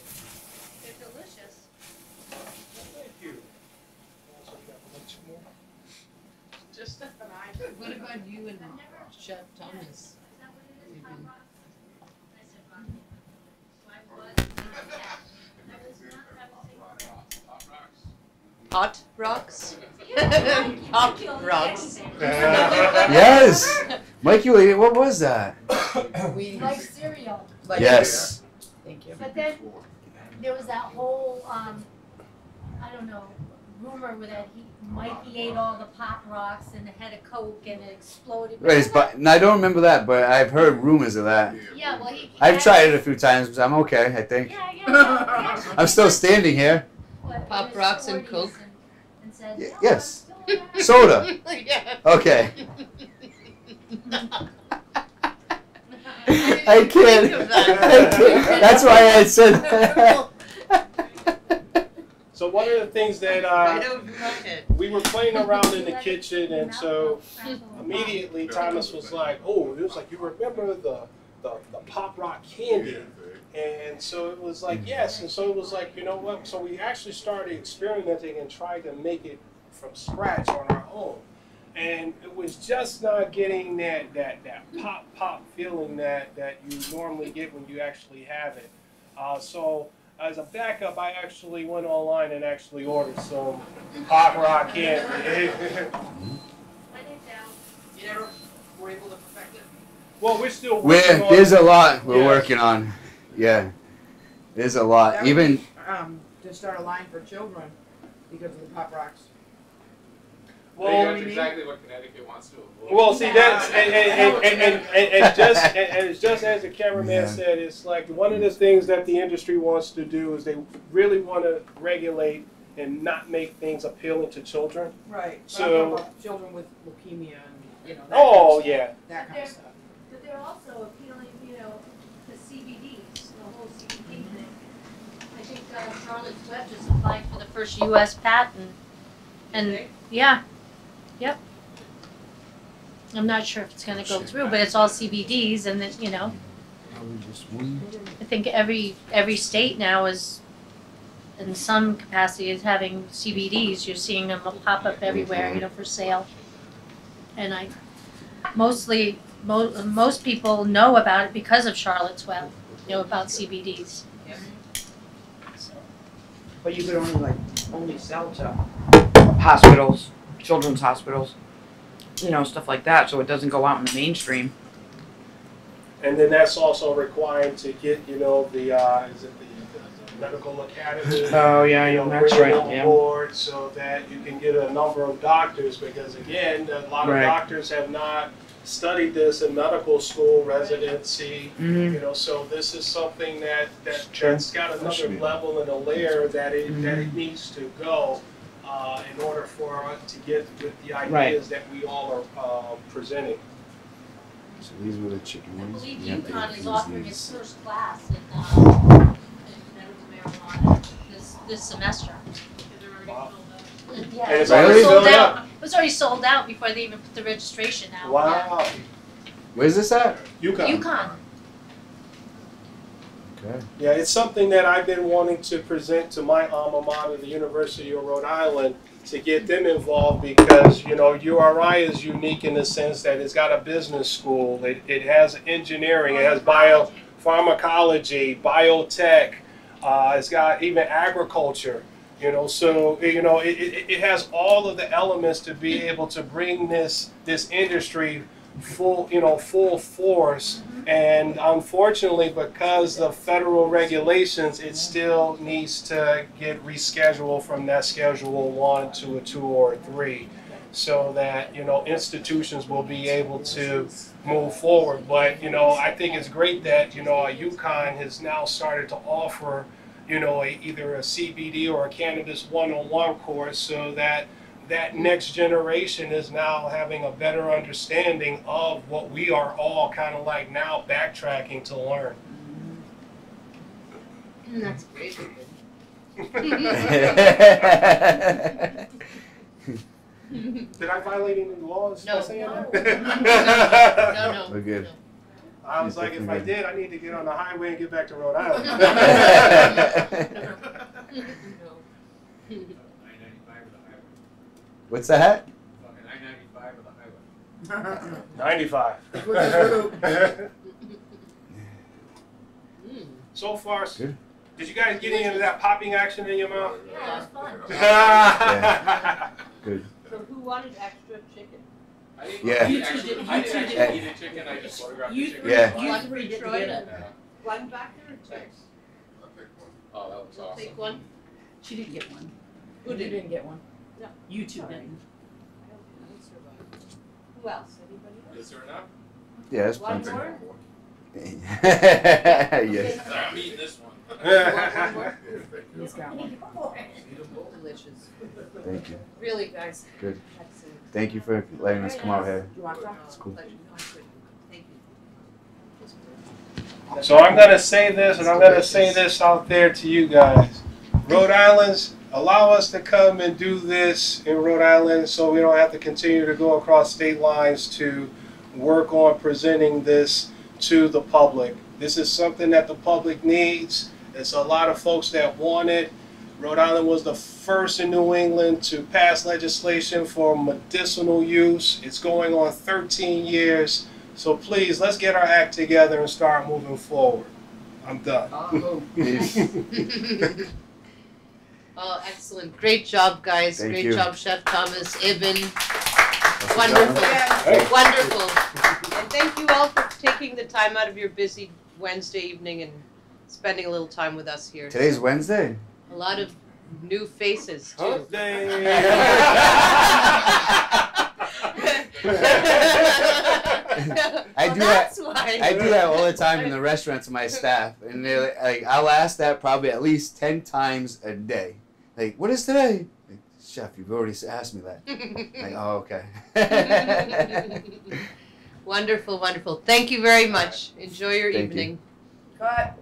They're delicious. Thank you. Also got much more. Just an eye. What about you and Chef Thomas? Hot rocks? Hot rocks. Yes. Mikey, what was that? Like cereal. Like Yes. Thank you. But then there was that whole, I don't know, rumor that Mikey ate all the Pop Rocks and had a Coke and it exploded. Right, but and I don't remember that, but I've heard rumors of that. Yeah, well, he I've tried it a few times, but I'm okay, I think. Yeah. I'm still standing here. Pop Rocks and Coke? And said, Y- "No, yes. I'm still alive." Yeah. Okay. I I can't. That's why I said that. So one of the things that we were playing around in the kitchen, and so immediately Thomas was like, "Oh," it was like, "You remember the pop rock candy?" And so it was like, yes. And so it was like, you know what? So we actually started experimenting and tried to make it from scratch on our own. And it was just not getting that pop feeling that you normally get when you actually have it. So as a backup, I actually went online and actually ordered some pop rock candy. You never were able to perfect it? Well, we're still working on There's a lot we're Yeah. working on. Yeah, there's a lot. That would Even be, to start a line for children because of the pop rocks. Well, That's exactly what Connecticut wants to avoid. well, see that's and just as the cameraman said, it's like one of the things that the industry wants to do is they really want to regulate and not make things appealing to children. Right. So- I'm talking about children with leukemia and that Oh kind of yeah. stuff, that kind of stuff. But they're also appealing, the CBDs, the whole CBD thing. I think Charlotte's Web just applied for the first U.S. patent, and yeah, yep. I'm not sure if it's going to go through, but it's all CBDs, and then I think every state now is, in some capacity, is having CBDs. You're seeing them pop up everywhere, for sale. And most people know about it because of Charlotte's Web, about CBDs. So. But you could only sell to hospitals, children's hospitals, stuff like that, so it doesn't go out in the mainstream. And then that's also required to get, the is it the medical academy? Oh yeah, that's bring right. on Yeah. board so that you can get a number of doctors, because again, a lot of Right. doctors have not studied this in medical school residency. Mm-hmm. So this is something that's got another level and a layer that it needs to go in order for us to get with the ideas that we all are presenting. so these were the chicken I ones. believe You have to UConn is infuse offering these. its first class in medical marijuana this semester. Wow. Yeah, And it's it was already sold filled out. up. It was already sold out before they even put the registration out. Wow. Where's this at? UConn. Yeah. UConn. Okay. Yeah, it's something that I've been wanting to present to my alma mater, the University of Rhode Island, to get them involved, because URI is unique in the sense that it's got a business school, it has engineering, it has biopharmacology, biotech, it's got even agriculture, so it has all of the elements to be able to bring this industry full force. And unfortunately, because of federal regulations, it still needs to get rescheduled from that Schedule 1 to a 2 or a 3, so that institutions will be able to move forward. But I think it's great that UConn has now started to offer either a CBD or a cannabis 101 course, so that next generation is now having a better understanding of what we are all kind of like now backtracking to learn. That's great. Did I violate any laws by saying that? No. We're good. I was like, if I did, I need to get on the highway and get back to Rhode Island. What's that? I-95 or the highway. 95. So far, Good. did you guys get any of that popping action in your mouth? Yeah, it was fun. Good. So who wanted extra chicken? I didn't Yeah. eat actually eat a chicken, I just photographed the chicken. Yeah. One for Detroit. Yeah. One back there or two? Thanks. I'll take one. Oh, that was awesome. Take one. She didn't get one. Who You did? didn't get one. No. You two didn't. Who else? Anybody else? Is there enough? Yeah, that's One plenty. more? Yes. I'm eating this one. One more? He's got one. Delicious. Thank you. Really, guys. Good. Excellent. Thank you for letting us come out here. You want some? It's cool. Pleasure. No, I couldn't. Thank you. So I'm going to say this, and I'm going to say this out there to you guys. Rhode Islanders, allow us to come and do this in Rhode Island so we don't have to continue to go across state lines to work on presenting this to the public. This is something that the public needs. There's a lot of folks that want it. Rhode Island was the first in New England to pass legislation for medicinal use. It's going on 13 years. So please, let's get our act together and start moving forward. I'm done. Oh, excellent. Great job, guys. Thank Great you. job, Chef Thomas, Ibn. Wonderful. Wonderful. And thank you all for taking the time out of your busy Wednesday evening and spending a little time with us here. Today's Wednesday. A lot of new faces, too. Hump day. I do that all the time in the restaurants with my staff, and they're like, I'll ask that probably at least 10 times a day. Like, what is today? Like, Chef, you've already asked me that. Like, oh, okay. Wonderful, wonderful. Thank you very much. Enjoy your Thank you. evening. Cut.